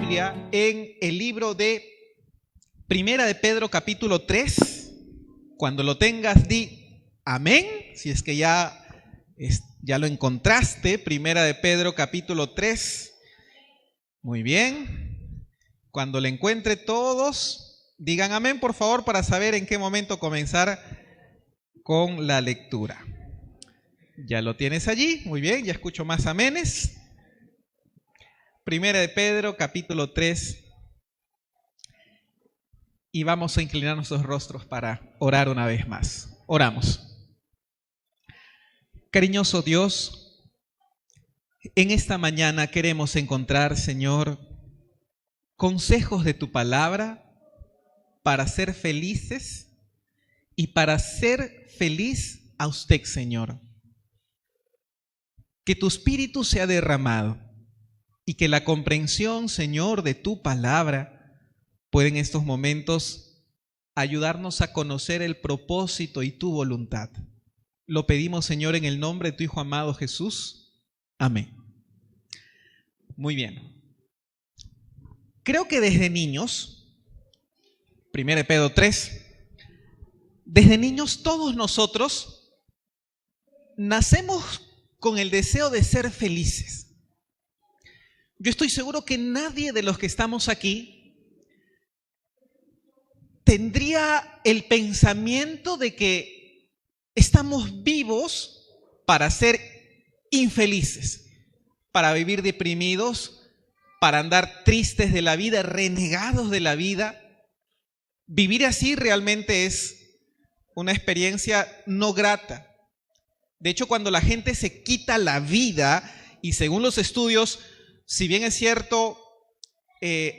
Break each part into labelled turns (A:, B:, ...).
A: Biblia en el libro de Primera de Pedro capítulo 3. Cuando lo tengas, di amén. Si es que ya lo encontraste, Primera de Pedro capítulo 3. Muy bien. Cuando le encuentre todos, digan amén, por favor, para saber en qué momento comenzar con la lectura. Ya lo tienes allí, muy bien, ya escucho más amenes. Primera de Pedro, capítulo 3. Y vamos a inclinar nuestros rostros para orar una vez más. Oramos. Cariñoso Dios, en esta mañana queremos encontrar, Señor, consejos de tu palabra para ser felices y para hacer feliz a usted, Señor. Que tu espíritu sea derramado y que la comprensión, Señor, de tu palabra pueda en estos momentos ayudarnos a conocer el propósito y tu voluntad. Lo pedimos, Señor, en el nombre de tu Hijo amado Jesús. Amén. Muy bien. Creo que desde niños, 1 Pedro 3, desde niños todos nosotros nacemos con el deseo de ser felices. Yo estoy seguro que nadie de los que estamos aquí tendría el pensamiento de que estamos vivos para ser infelices, para vivir deprimidos, para andar tristes de la vida, renegados de la vida. Vivir así realmente es una experiencia no grata. De hecho, cuando la gente se quita la vida, y según los estudios, si bien es cierto,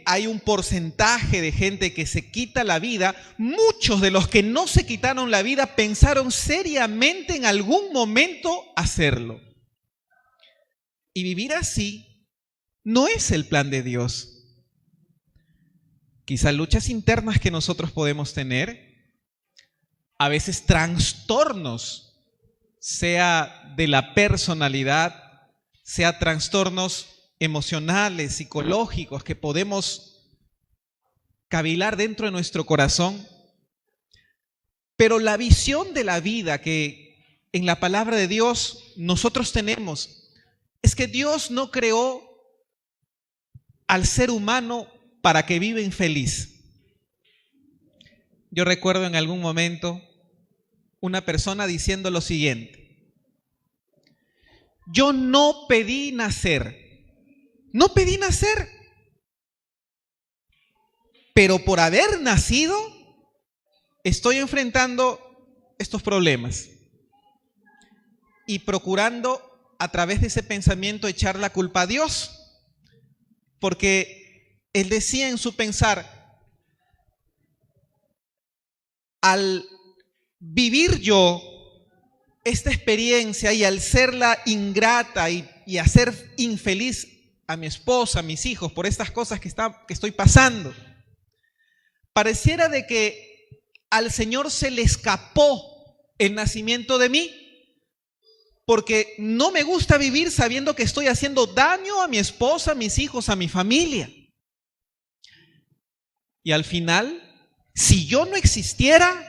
A: hay un porcentaje de gente que se quita la vida, muchos de los que no se quitaron la vida pensaron seriamente en algún momento hacerlo. Y vivir así no es el plan de Dios. Quizá luchas internas que nosotros podemos tener, a veces trastornos, sea de la personalidad, sea trastornos emocionales, psicológicos que podemos cavilar dentro de nuestro corazón. Pero la visión de la vida que en la palabra de Dios nosotros tenemos es que Dios no creó al ser humano para que viva infeliz. Yo recuerdo en algún momento una persona diciendo lo siguiente: yo no pedí nacer, pero por haber nacido estoy enfrentando estos problemas y procurando a través de ese pensamiento echar la culpa a Dios, porque él decía en su pensar: al vivir yo esta experiencia y al serla ingrata y hacer infeliz a mi esposa, a mis hijos, por estas cosas que estoy pasando, pareciera de que al Señor se le escapó el nacimiento de mí, porque no me gusta vivir sabiendo que estoy haciendo daño a mi esposa, a mis hijos, a mi familia. Y al final, si yo no existiera,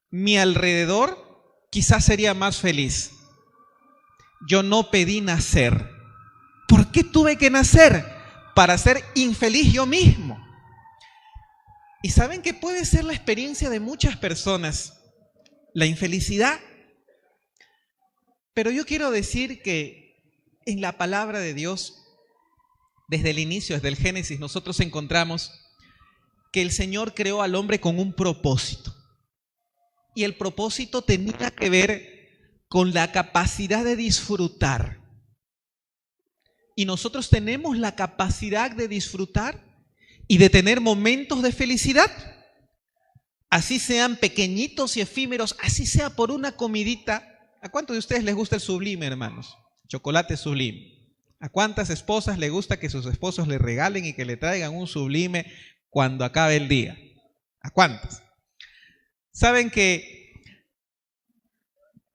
A: mi alrededor quizás sería más feliz. Yo no pedí nacer. ¿Por qué tuve que nacer? Para ser infeliz yo mismo. Y saben que puede ser la experiencia de muchas personas, la infelicidad. Pero yo quiero decir que en la palabra de Dios, desde el inicio, desde el Génesis, nosotros encontramos que el Señor creó al hombre con un propósito. Y el propósito tenía que ver con la capacidad de disfrutar. Y nosotros tenemos la capacidad de disfrutar y de tener momentos de felicidad. Así sean pequeñitos y efímeros, así sea por una comidita. ¿A cuántos de ustedes les gusta el Sublime, hermanos? Chocolate Sublime. ¿A cuántas esposas les gusta que sus esposos le regalen y que le traigan un Sublime cuando acabe el día? ¿A cuántas? Saben que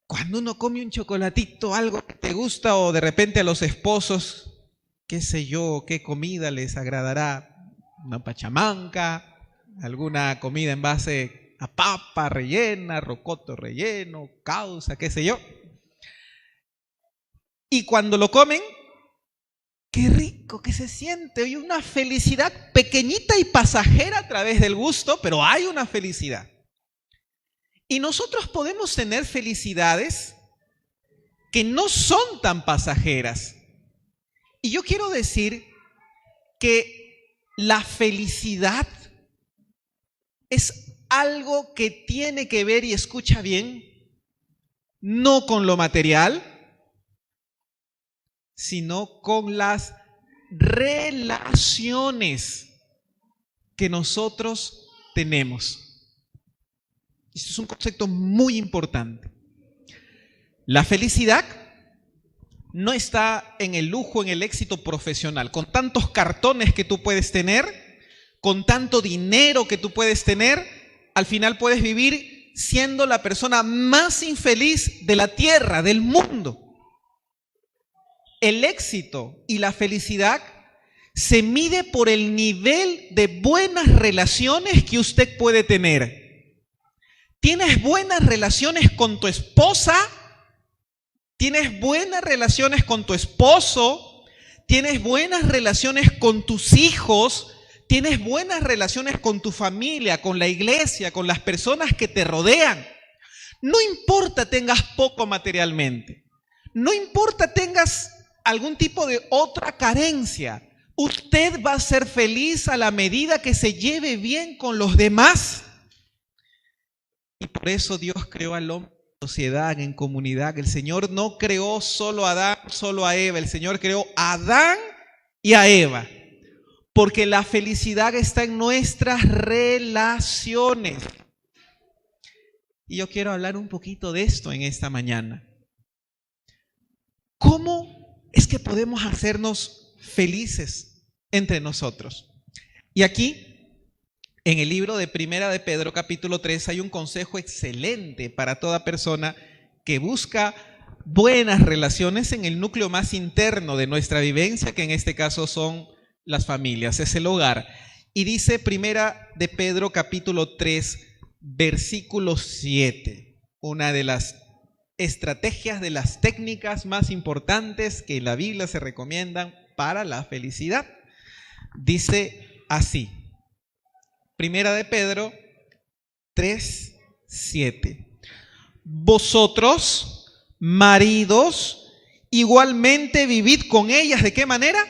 A: cuando uno come un chocolatito, algo que te gusta, o de repente a los esposos qué sé yo, qué comida les agradará. Una pachamanca, alguna comida en base a papa rellena, rocoto relleno, causa, qué sé yo. Y cuando lo comen, qué rico que se siente. Hay una felicidad pequeñita y pasajera a través del gusto, pero hay una felicidad. Y nosotros podemos tener felicidades que no son tan pasajeras. Y yo quiero decir que la felicidad es algo que tiene que ver, y escucha bien, no con lo material, sino con las relaciones que nosotros tenemos. Esto es un concepto muy importante. La felicidad no está en el lujo, en el éxito profesional, con tantos cartones que tú puedes tener, con tanto dinero que tú puedes tener, al final puedes vivir siendo la persona más infeliz de la tierra, del mundo. El éxito y la felicidad se mide por el nivel de buenas relaciones que usted puede tener. ¿Tienes buenas relaciones con tu esposa? ¿Tienes buenas relaciones con tu esposo? ¿Tienes buenas relaciones con tus hijos? ¿Tienes buenas relaciones con tu familia, con la iglesia, con las personas que te rodean? No importa tengas poco materialmente. No importa tengas algún tipo de otra carencia. Usted va a ser feliz a la medida que se lleve bien con los demás. Y por eso Dios creó al hombre en sociedad, en comunidad. El Señor no creó solo a Adán, solo a Eva. El Señor creó a Adán y a Eva. Porque la felicidad está en nuestras relaciones. Y yo quiero hablar un poquito de esto en esta mañana. ¿Cómo es que podemos hacernos felices entre nosotros? Y aquí, en el libro de Primera de Pedro, capítulo 3, hay un consejo excelente para toda persona que busca buenas relaciones en el núcleo más interno de nuestra vivencia, que en este caso son las familias, es el hogar. Y dice Primera de Pedro, capítulo 3, versículo 7, una de las estrategias, de las técnicas más importantes que en la Biblia se recomiendan para la felicidad. Dice así, Primera de Pedro 3, 7. Vosotros, maridos, igualmente vivid con ellas. ¿De qué manera?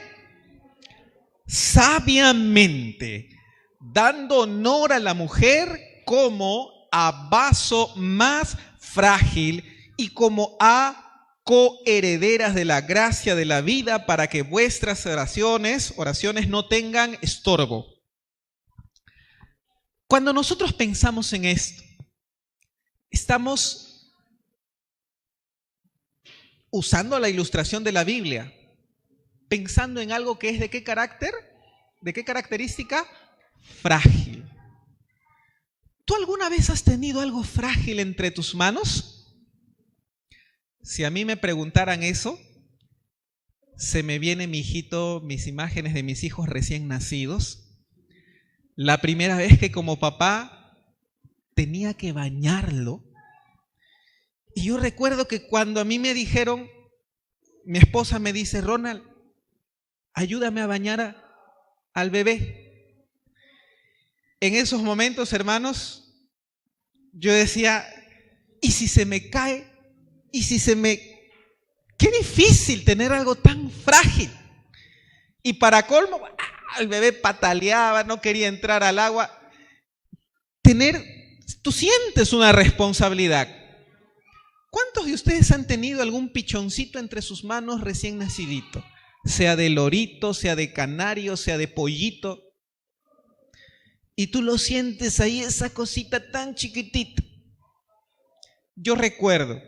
A: Sabiamente, dando honor a la mujer como a vaso más frágil y como a coherederas de la gracia de la vida, para que vuestras oraciones no tengan estorbo. Cuando nosotros pensamos en esto, estamos usando la ilustración de la Biblia, pensando en algo que es ¿de qué carácter? ¿De qué característica? Frágil. ¿Tú alguna vez has tenido algo frágil entre tus manos? Si a mí me preguntaran eso, se me viene mi hijito, mis imágenes de mis hijos recién nacidos. La primera vez que como papá tenía que bañarlo. Y yo recuerdo que cuando a mí me dijeron, mi esposa me dice, Ronald, ayúdame a bañar al bebé. En esos momentos, hermanos, yo decía, ¿y si se me cae? ¿Y si se me... Qué difícil tener algo tan frágil. Y para colmo, el bebé pataleaba, no quería entrar al agua. Tú sientes una responsabilidad. ¿Cuántos de ustedes han tenido algún pichoncito entre sus manos recién nacidito? Sea de lorito, sea de canario, sea de pollito. Y tú lo sientes ahí, esa cosita tan chiquitita. Yo recuerdo,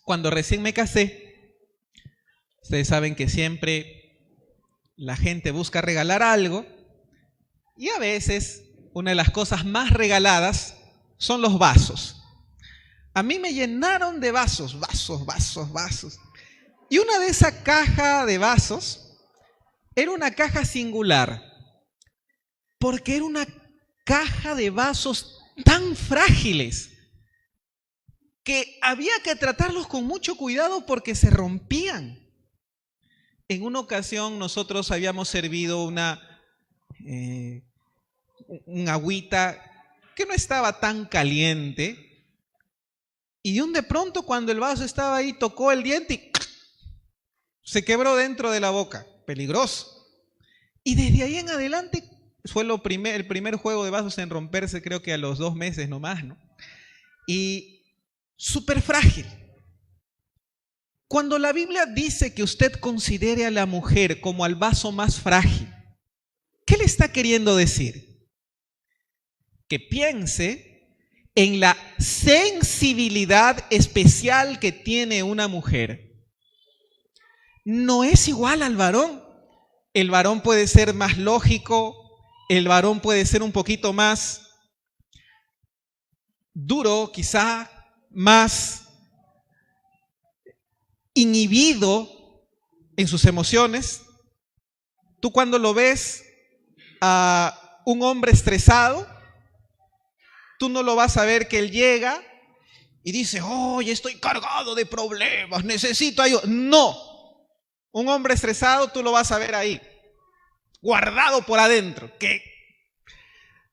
A: cuando recién me casé, ustedes saben que siempre la gente busca regalar algo, y a veces una de las cosas más regaladas son los vasos. A mí me llenaron de vasos. Y una de esa caja de vasos Era una caja singular, porque era una caja de vasos tan frágiles que había que tratarlos con mucho cuidado porque se rompían. En una ocasión nosotros habíamos servido un agüita que no estaba tan caliente, y de pronto cuando el vaso estaba ahí tocó el diente y se quebró dentro de la boca. Peligroso. Y desde ahí en adelante fue el primer juego de vasos en romperse, creo que a los 2 meses nomás, ¿no? Y súper frágil. Cuando la Biblia dice que usted considere a la mujer como al vaso más frágil, ¿qué le está queriendo decir? Que piense en la sensibilidad especial que tiene una mujer. No es igual al varón. El varón puede ser más lógico, el varón puede ser un poquito más duro, quizá más inhibido en sus emociones. Tú cuando lo ves a un hombre estresado, tú no lo vas a ver que él llega y dice, oye, estoy cargado de problemas, necesito ayuda. No, un hombre estresado tú lo vas a ver ahí, guardado por adentro, que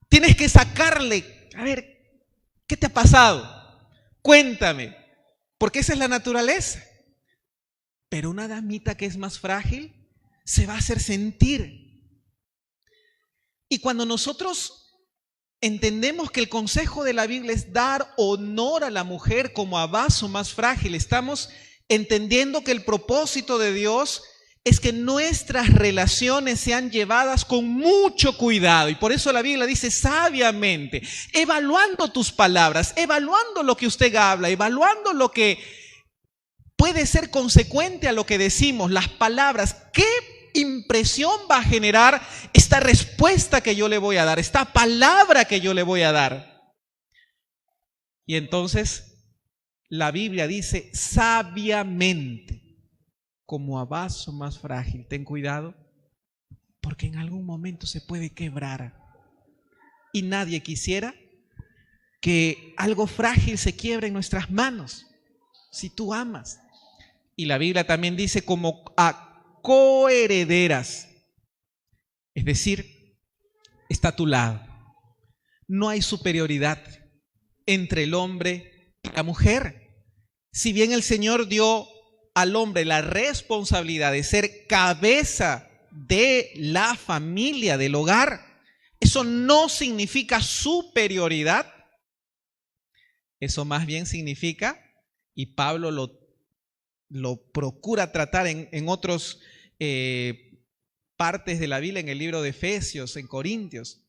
A: tienes que sacarle, a ver, ¿qué te ha pasado? Cuéntame, porque esa es la naturaleza. Pero una damita que es más frágil se va a hacer sentir. Y cuando nosotros entendemos que el consejo de la Biblia es dar honor a la mujer como a vaso más frágil, estamos entendiendo que el propósito de Dios es que nuestras relaciones sean llevadas con mucho cuidado. Y por eso la Biblia dice sabiamente, evaluando tus palabras, evaluando lo que usted habla, evaluando lo que puede ser consecuente a lo que decimos, las palabras. ¿Qué impresión va a generar esta respuesta que yo le voy a dar, esta palabra que yo le voy a dar? Y entonces la Biblia dice sabiamente, como a vaso más frágil, ten cuidado, porque en algún momento se puede quebrar. Y nadie quisiera que algo frágil se quiebre en nuestras manos, si tú amas. Y la Biblia también dice como a coherederas, es decir, está a tu lado. No hay superioridad entre el hombre y la mujer. Si bien el Señor dio al hombre la responsabilidad de ser cabeza de la familia, del hogar, eso no significa superioridad. Eso más bien significa, y Pablo lo procura tratar en otras partes de la Biblia, en el libro de Efesios, en Corintios.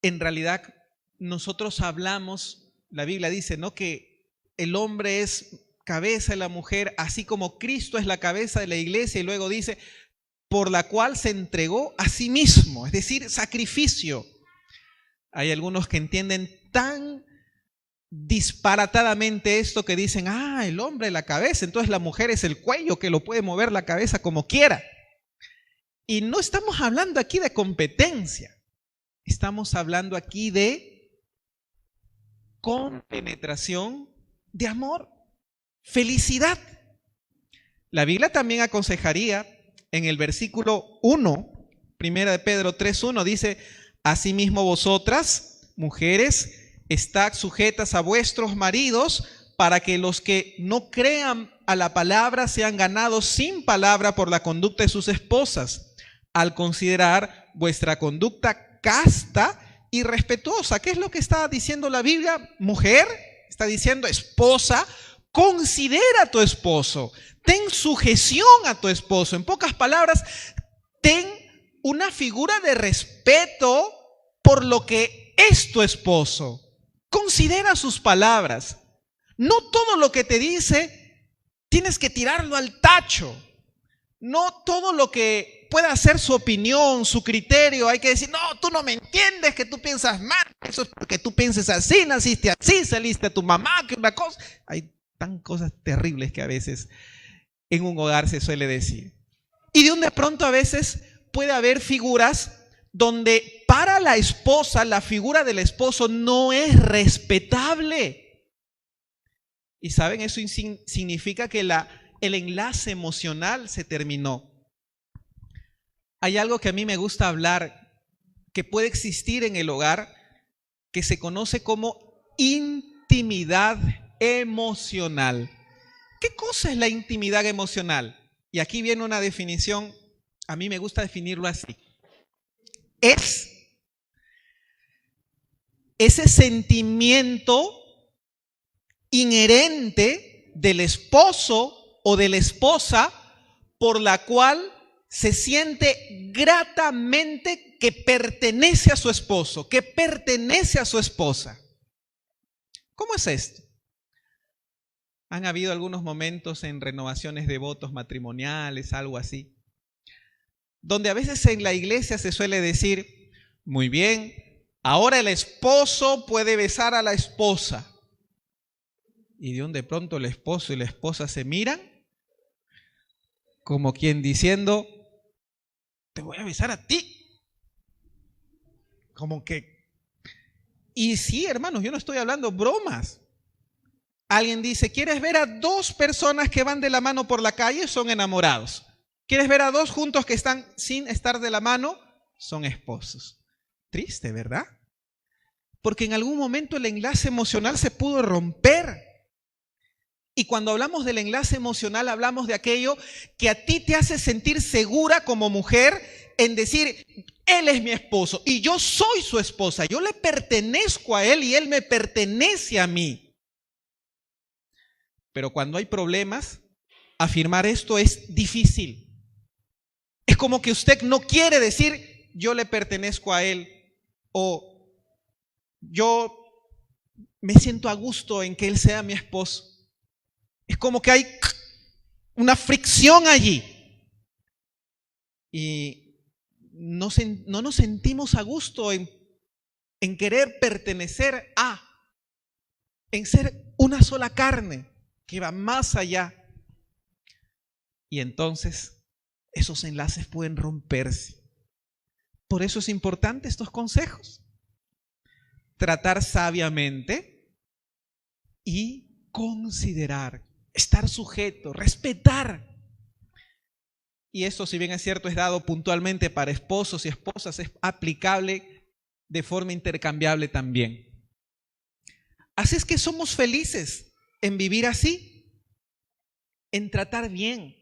A: En realidad, nosotros hablamos, la Biblia dice, ¿no?, que el hombre es cabeza de la mujer, así como Cristo es la cabeza de la iglesia, y luego dice, por la cual se entregó a sí mismo, es decir, sacrificio. Hay algunos que entienden tan disparatadamente esto que dicen, el hombre es la cabeza, entonces la mujer es el cuello que lo puede mover la cabeza como quiera. Y no estamos hablando aquí de competencia, estamos hablando aquí de compenetración, de amor, felicidad. La Biblia también aconsejaría en el versículo 1, primera de Pedro 3:1, dice, asimismo vosotras, mujeres, estad sujetas a vuestros maridos, para que los que no crean a la palabra sean ganados sin palabra por la conducta de sus esposas, al considerar vuestra conducta casta y respetuosa. ¿Qué es lo que está diciendo la Biblia? Mujer, está diciendo esposa, considera a tu esposo, ten sujeción a tu esposo. En pocas palabras, ten una figura de respeto por lo que es tu esposo. Considera sus palabras. No todo lo que te dice tienes que tirarlo al tacho. No todo lo que pueda ser su opinión, su criterio, hay que decir, no, tú no me entiendes, que tú piensas mal, eso es porque tú pienses así, naciste así, saliste a tu mamá, que una cosa. Hay tan cosas terribles que a veces en un hogar se suele decir. Y de un de pronto a veces puede haber figuras donde para la esposa la figura del esposo no es respetable. Y saben, eso significa que el enlace emocional se terminó. Hay algo que a mí me gusta hablar, que puede existir en el hogar, que se conoce como intimidad emocional. ¿Qué cosa es la intimidad emocional? Y aquí viene una definición, a mí me gusta definirlo así. Es ese sentimiento inherente del esposo o de la esposa por la cual se siente gratamente que pertenece a su esposo, que pertenece a su esposa. ¿Cómo es esto? Han habido algunos momentos en renovaciones de votos matrimoniales, algo así, donde a veces en la iglesia se suele decir, muy bien, ahora el esposo puede besar a la esposa. Y de pronto el esposo y la esposa se miran, como quien diciendo, te voy a besar a ti. Como que, y sí, hermanos, yo no estoy hablando bromas. Alguien dice, ¿quieres ver a dos personas que van de la mano por la calle? Son enamorados. ¿Quieres ver a dos juntos que están sin estar de la mano? Son esposos. Triste, ¿verdad? Porque en algún momento el enlace emocional se pudo romper. Y cuando hablamos del enlace emocional, hablamos de aquello que a ti te hace sentir segura como mujer en decir, él es mi esposo y yo soy su esposa. Yo le pertenezco a él y él me pertenece a mí. Pero cuando hay problemas, afirmar esto es difícil. Es como que usted no quiere decir, yo le pertenezco a él, o yo me siento a gusto en que él sea mi esposo. Es como que hay una fricción allí. Y no nos sentimos a gusto en querer pertenecer a, en ser una sola carne que va más allá. Y entonces esos enlaces pueden romperse. Por eso es importante estos consejos. Tratar sabiamente y considerar, estar sujeto, respetar. Y esto, si bien es cierto, es dado puntualmente para esposos y esposas, es aplicable de forma intercambiable también. Así es que somos felices en vivir así, en tratar bien.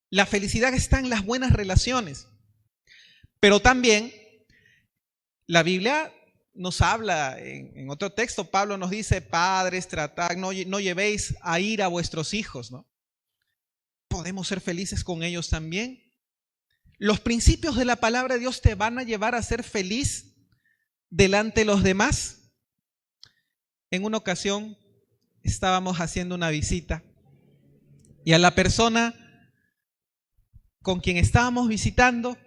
A: La felicidad está en las buenas relaciones. Pero también la Biblia nos habla, en otro texto Pablo nos dice, padres, tratad, no llevéis a ira a vuestros hijos, ¿no? Podemos ser felices con ellos también. Los principios de la palabra de Dios te van a llevar a ser feliz delante de los demás. En una ocasión estábamos haciendo una visita y a la persona con quien estábamos visitando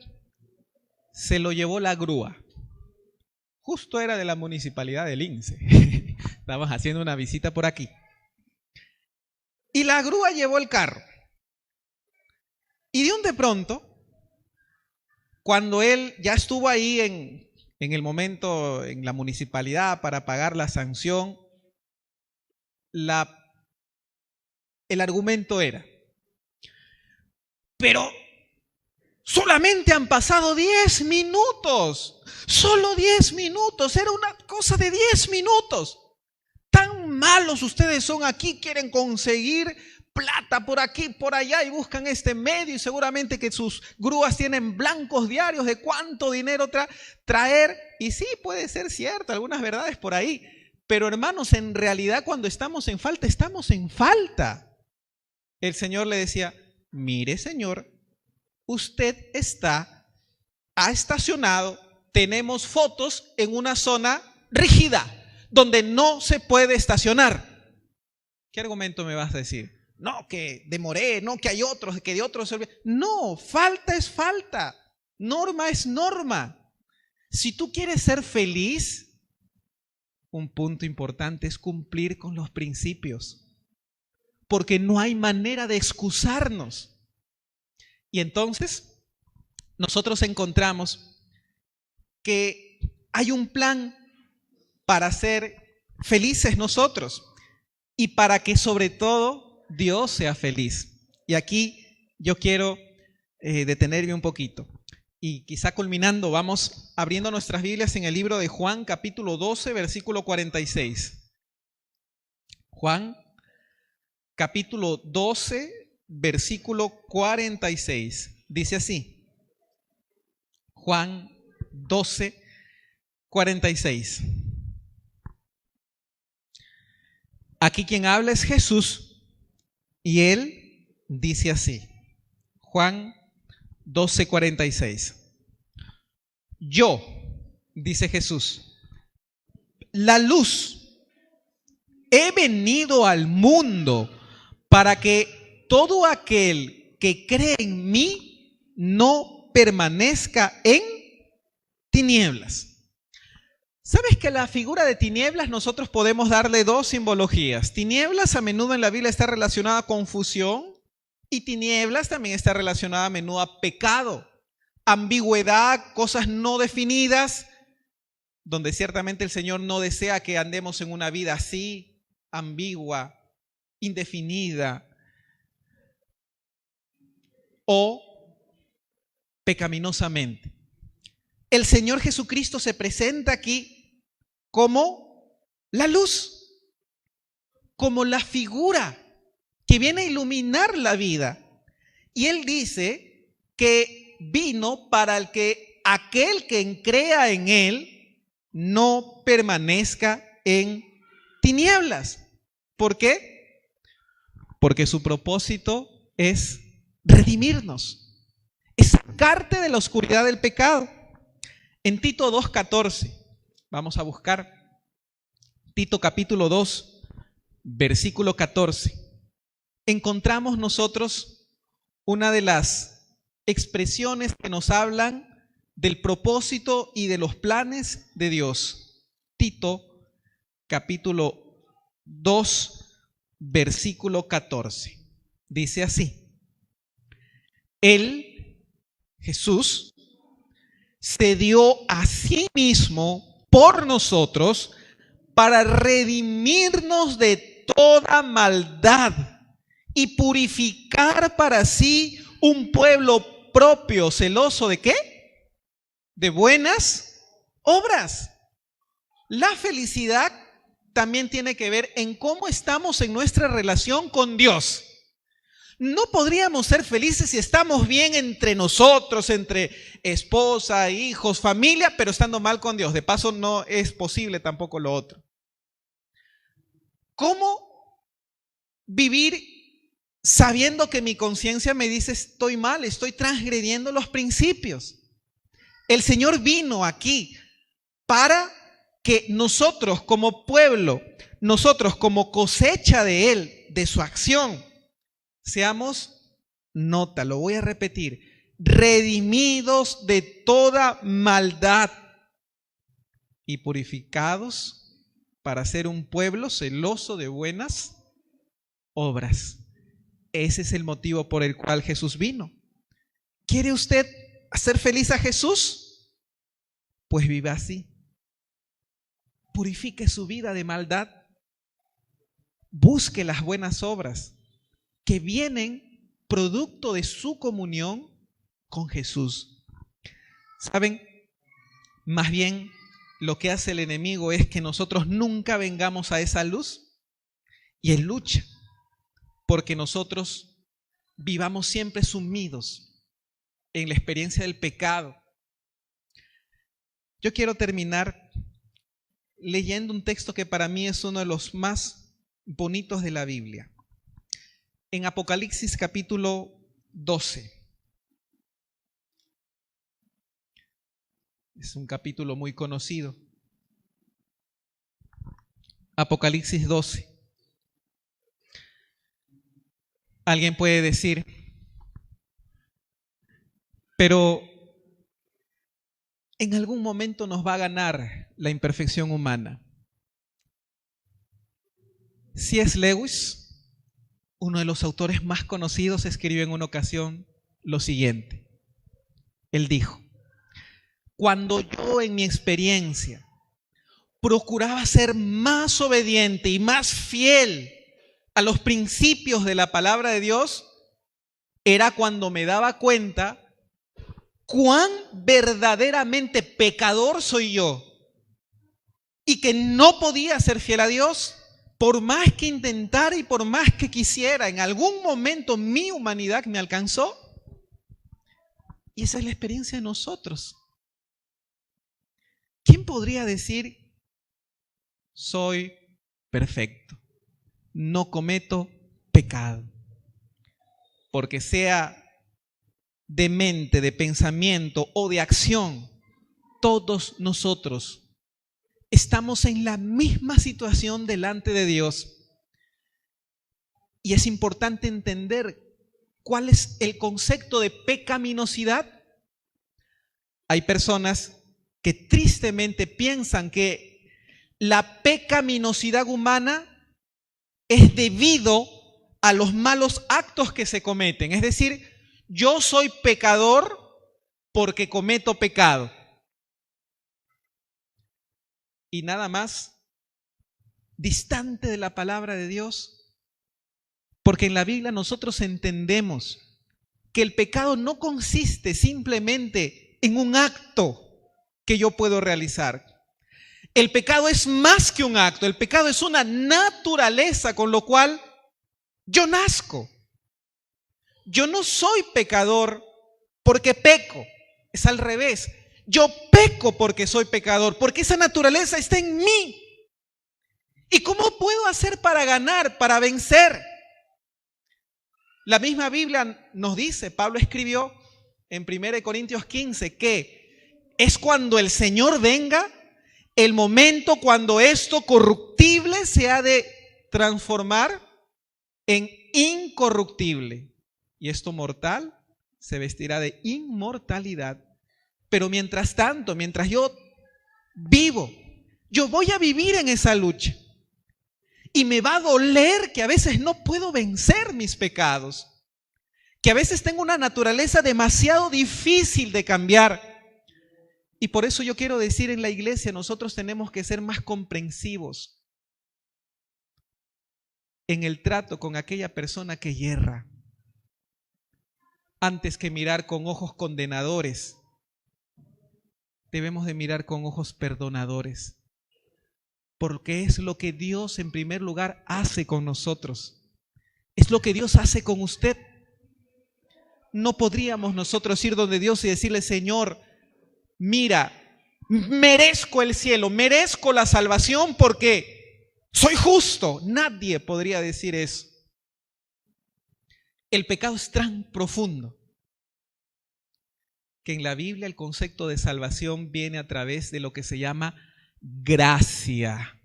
A: se lo llevó la grúa. Justo era de la municipalidad de Lince. Estábamos haciendo una visita por aquí. Y la grúa llevó el carro. Y de pronto, cuando él ya estuvo ahí en el momento en la municipalidad para pagar la sanción, el argumento era, pero solamente han pasado 10 minutos, solo 10 minutos, era una cosa de 10 minutos. Tan malos ustedes son aquí, quieren conseguir plata por aquí, por allá y buscan este medio y seguramente que sus grúas tienen blancos diarios de cuánto dinero traer. Y sí, puede ser cierto, algunas verdades por ahí. Pero hermanos, en realidad cuando estamos en falta, estamos en falta. El Señor le decía, mire señor, usted ha estacionado, tenemos fotos en una zona rígida, donde no se puede estacionar. ¿Qué argumento me vas a decir? No, que demoré, no, que hay otros, que de otros. No, falta es falta, norma es norma. Si tú quieres ser feliz, un punto importante es cumplir con los principios, porque no hay manera de excusarnos. Y entonces nosotros encontramos que hay un plan para ser felices nosotros y para que sobre todo Dios sea feliz. Y aquí yo quiero detenerme un poquito. Y quizá culminando, vamos abriendo nuestras Biblias en el libro de Juan, capítulo 12, versículo 46. Juan, capítulo 12, versículo 46. Dice así. Juan 12, 46. Aquí quien habla es Jesús y él dice así. Juan 12, 46. Yo, dice Jesús, la luz, he venido al mundo para que todo aquel que cree en mí no permanezca en tinieblas. ¿Sabes que la figura de tinieblas nosotros podemos darle dos simbologías? Tinieblas a menudo en la Biblia está relacionada a confusión y tinieblas también está relacionada a menudo a pecado, ambigüedad, cosas no definidas, donde ciertamente el Señor no desea que andemos en una vida así, ambigua, indefinida o pecaminosamente. El Señor Jesucristo se presenta aquí como la luz, como la figura que viene a iluminar la vida. Y Él dice que vino para aquel que crea en Él no permanezca en tinieblas. ¿Por qué? Porque su propósito es redimirnos, es sacarte de la oscuridad del pecado. En Tito 2:14, vamos a buscar Tito capítulo 2, versículo 14. Encontramos nosotros una de las expresiones que nos hablan del propósito y de los planes de Dios. Tito capítulo 2, versículo 14. Dice así: Él, Jesús, se dio a sí mismo por nosotros para redimirnos de toda maldad y purificar para sí un pueblo propio, celoso ¿de qué? De buenas obras. La felicidad también tiene que ver en cómo estamos en nuestra relación con Dios. No podríamos ser felices si estamos bien entre nosotros, entre esposa, hijos, familia, pero estando mal con Dios. De paso, no es posible tampoco lo otro. ¿Cómo vivir sabiendo que mi conciencia me dice estoy mal, estoy transgrediendo los principios? El Señor vino aquí para que nosotros como pueblo, nosotros como cosecha de Él, de su acción, seamos, nota, lo voy a repetir, redimidos de toda maldad y purificados para ser un pueblo celoso de buenas obras. Ese es el motivo por el cual Jesús vino. ¿Quiere usted hacer feliz a Jesús? Pues viva así. Purifique su vida de maldad. Busque las buenas obras que vienen producto de su comunión con Jesús. ¿Saben? Más bien lo que hace el enemigo es que nosotros nunca vengamos a esa luz, y él lucha porque nosotros vivamos siempre sumidos en la experiencia del pecado. Yo quiero terminar leyendo un texto que para mí es uno de los más bonitos de la Biblia. En Apocalipsis capítulo 12. Es un capítulo muy conocido. Apocalipsis 12. Alguien puede decir, pero en algún momento nos va a ganar la imperfección humana. C.S. Lewis, uno de los autores más conocidos, escribió en una ocasión lo siguiente. Él dijo: cuando yo en mi experiencia procuraba ser más obediente y más fiel a los principios de la palabra de Dios, era cuando me daba cuenta cuán verdaderamente pecador soy yo y que no podía ser fiel a Dios por más que intentara y por más que quisiera. En algún momento mi humanidad me alcanzó y esa es la experiencia de nosotros. ¿Quién podría decir: soy perfecto, no cometo pecado? Porque sea de mente, de pensamiento o de acción, todos nosotros estamos en la misma situación delante de Dios. Y es importante entender cuál es el concepto de pecaminosidad. Hay personas que tristemente piensan que la pecaminosidad humana es debido a los malos actos que se cometen. Es decir, yo soy pecador porque cometo pecado. Y nada más distante de la palabra de Dios, porque en la Biblia nosotros entendemos que el pecado no consiste simplemente en un acto que yo puedo realizar. El pecado es más que un acto, el pecado es una naturaleza con lo cual yo nazco. Yo no soy pecador porque peco, es al revés. Yo peco porque soy pecador, porque esa naturaleza está en mí. ¿Y cómo puedo hacer para ganar, para vencer? La misma Biblia nos dice, Pablo escribió en 1 Corintios 15, que es cuando el Señor venga, el momento cuando esto corruptible se ha de transformar en incorruptible. Y esto mortal se vestirá de inmortalidad. Pero mientras tanto, mientras yo vivo, yo voy a vivir en esa lucha. Y me va a doler que a veces no puedo vencer mis pecados. Que a veces tengo una naturaleza demasiado difícil de cambiar. Y por eso yo quiero decir, en la iglesia nosotros tenemos que ser más comprensivos en el trato con aquella persona que yerra, antes que mirar con ojos condenadores. Debemos de mirar con ojos perdonadores, porque es lo que Dios en primer lugar hace con nosotros. Es lo que Dios hace con usted. No podríamos nosotros ir donde Dios y decirle: Señor, mira, merezco el cielo, merezco la salvación porque soy justo. Nadie podría decir eso. El pecado es tan profundo que en la Biblia el concepto de salvación viene a través de lo que se llama gracia.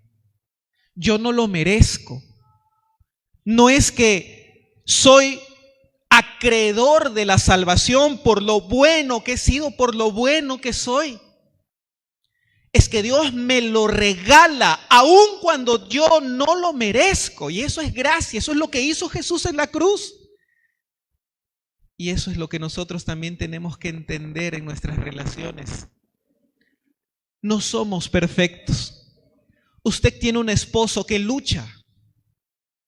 A: Yo no lo merezco. No es que soy acreedor de la salvación por lo bueno que he sido, por lo bueno que soy. Es que Dios me lo regala aun cuando yo no lo merezco. Y eso es gracia, eso es lo que hizo Jesús en la cruz. Y eso es lo que nosotros también tenemos que entender en nuestras relaciones. No somos perfectos. Usted tiene un esposo que lucha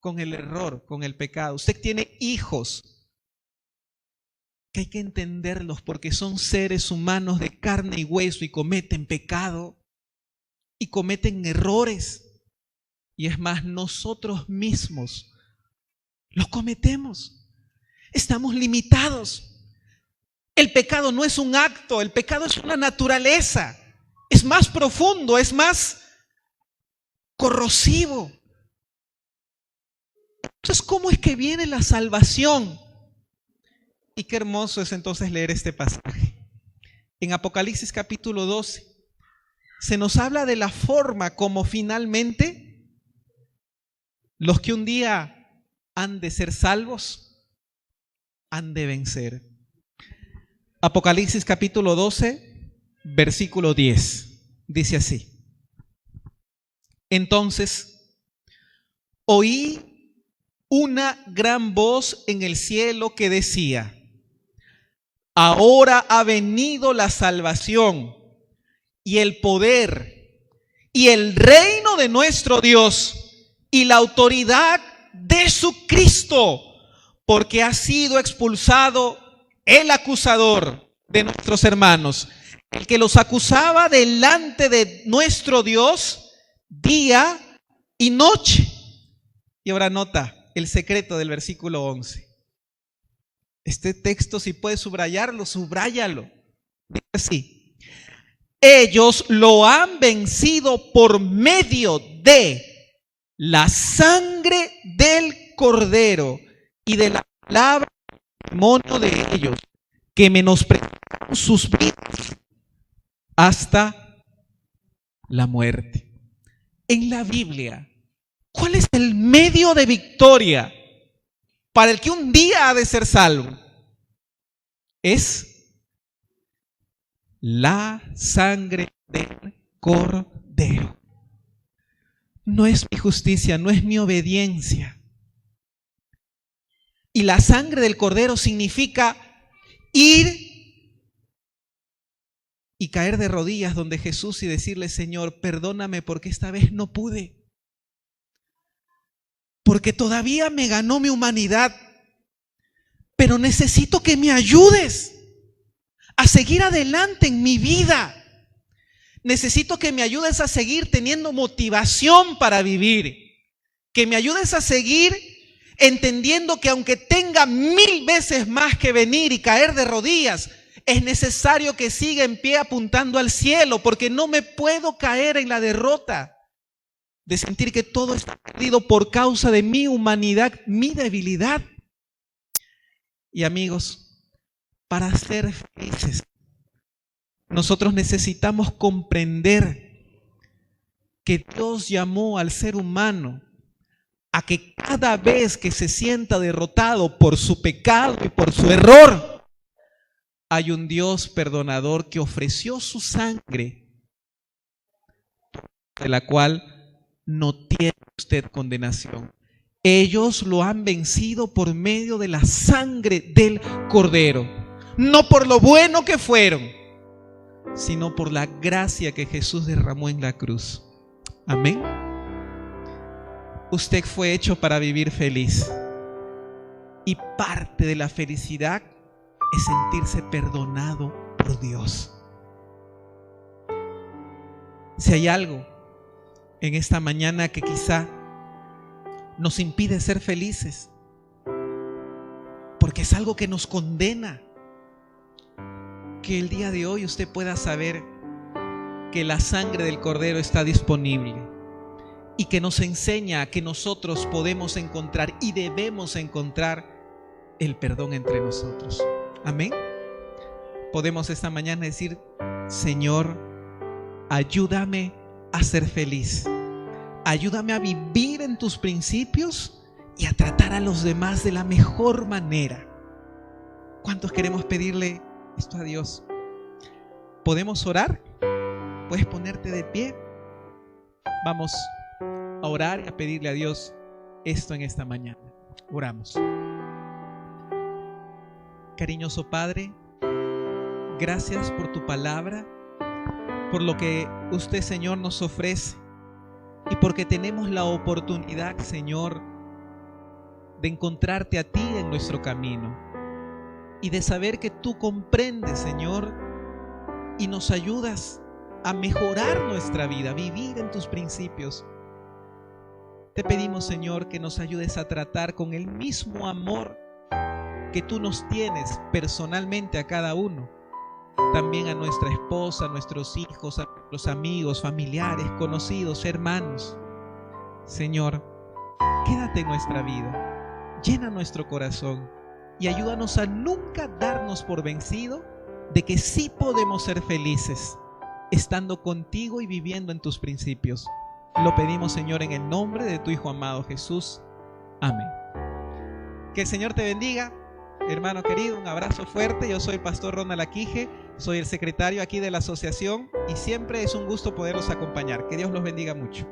A: con el error, con el pecado. Usted tiene hijos que hay que entenderlos porque son seres humanos de carne y hueso y cometen pecado y cometen errores. Y es más, nosotros mismos los cometemos. Estamos limitados. El pecado no es un acto, el pecado es una naturaleza. Es más profundo, es más corrosivo. Entonces, ¿cómo es que viene la salvación? Y qué hermoso es entonces leer este pasaje. En Apocalipsis capítulo 12 se nos habla de la forma como finalmente los que un día han de ser salvos han de vencer. Apocalipsis capítulo 12, versículo 10. Dice así: entonces oí una gran voz en el cielo que decía: ahora ha venido la salvación y el poder y el reino de nuestro Dios y la autoridad de su Cristo, porque ha sido expulsado el acusador de nuestros hermanos, el que los acusaba delante de nuestro Dios día y noche. Y ahora nota el secreto del versículo 11. Este texto, si puedes subrayarlo, subráyalo. Dice así: ellos lo han vencido por medio de la sangre del Cordero y de la palabra del testimonio de ellos, que menospreciaron sus vidas hasta la muerte. En la Biblia, ¿cuál es el medio de victoria para el que un día ha de ser salvo? Es la sangre del Cordero. No es mi justicia, no es mi obediencia. Y la sangre del Cordero significa ir y caer de rodillas donde Jesús y decirle: Señor, perdóname porque esta vez no pude. Porque todavía me ganó mi humanidad. Pero necesito que me ayudes a seguir adelante en mi vida. Necesito que me ayudes a seguir teniendo motivación para vivir. Que me ayudes a seguir entendiendo que aunque tenga 1000 veces más que venir y caer de rodillas, es necesario que siga en pie apuntando al cielo, porque no me puedo caer en la derrota de sentir que todo está perdido por causa de mi humanidad, mi debilidad. Y amigos, para ser felices, nosotros necesitamos comprender que Dios llamó al ser humano a que cada vez que se sienta derrotado por su pecado y por su error, hay un Dios perdonador que ofreció su sangre, de la cual no tiene usted condenación. Ellos lo han vencido por medio de la sangre del Cordero, no por lo bueno que fueron, sino por la gracia que Jesús derramó en la cruz. Amén. Usted fue hecho para vivir feliz, y parte de la felicidad es sentirse perdonado por Dios. Si hay algo en esta mañana que quizá nos impide ser felices, porque es algo que nos condena, que el día de hoy usted pueda saber que la sangre del Cordero está disponible y que nos enseña a que nosotros podemos encontrar y debemos encontrar el perdón entre nosotros. Amén. Podemos esta mañana decir: Señor, ayúdame a ser feliz. Ayúdame a vivir en tus principios y a tratar a los demás de la mejor manera. ¿Cuántos queremos pedirle esto a Dios? ¿Podemos orar? ¿Puedes ponerte de pie? Vamos a orar y a pedirle a Dios esto en esta mañana. Oramos. Cariñoso Padre, gracias por tu palabra, por lo que usted, Señor, nos ofrece, y porque tenemos la oportunidad, Señor, de encontrarte a ti en nuestro camino y de saber que tú comprendes, Señor, y nos ayudas a mejorar nuestra vida, vivir en tus principios. Te pedimos, Señor, que nos ayudes a tratar con el mismo amor que tú nos tienes personalmente a cada uno, también a nuestra esposa, a nuestros hijos, a nuestros amigos, familiares, conocidos, hermanos. Señor, quédate en nuestra vida, llena nuestro corazón y ayúdanos a nunca darnos por vencido de que sí podemos ser felices estando contigo y viviendo en tus principios. Lo pedimos, Señor, en el nombre de tu Hijo amado Jesús. Amén. Que el Señor te bendiga. Hermano querido, un abrazo fuerte. Yo soy el pastor Ronald Aquije, soy el secretario aquí de la asociación y siempre es un gusto poderlos acompañar. Que Dios los bendiga mucho.